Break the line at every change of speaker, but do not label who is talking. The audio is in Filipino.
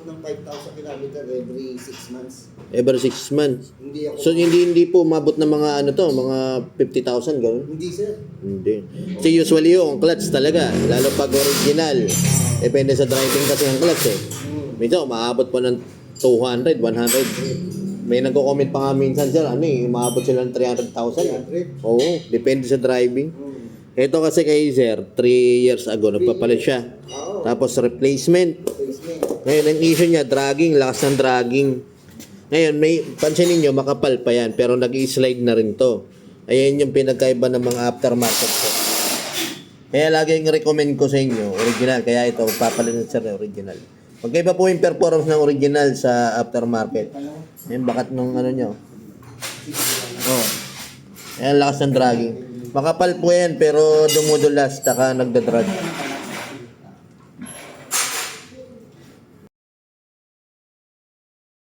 umaabot ng 5,000 kilometer every 6 months.
Every 6 months.
Hindi ako.
So hindi po umabot ng mga ano to, mga 50,000 gano'n?
Hindi sir.
Hindi. Kasi usually yung clutch talaga, lalo pag original. Depende sa driving kasi ng clutch eh. Minsan umaabot pa ng 200, 100. May nagko-comment pa nga minsan sir, ano eh, umaabot sila ng 300,000.
300?
Oo, depende sa driving. Ito kasi kay sir, 3 years ago, nagpapalit siya.
Oo.
Tapos replacement.
Replacement.
Ngayon, ang issue niya, dragging, lakas ng dragging. Ngayon, may, pansinin nyo, makapal pa yan, pero nag-i-slide na rin to. Ayan yung pinagkaiba ng mga aftermarket ko. Kaya laging recommend ko sa inyo, original. Kaya ito, papalit na sir, original. Magkaiba po yung performance ng original sa aftermarket. Ayan, bakat nung ano nyo. Oh. Ayan, lakas ng dragging. Makapal po yan, pero dumudulas, taka nagdadrag.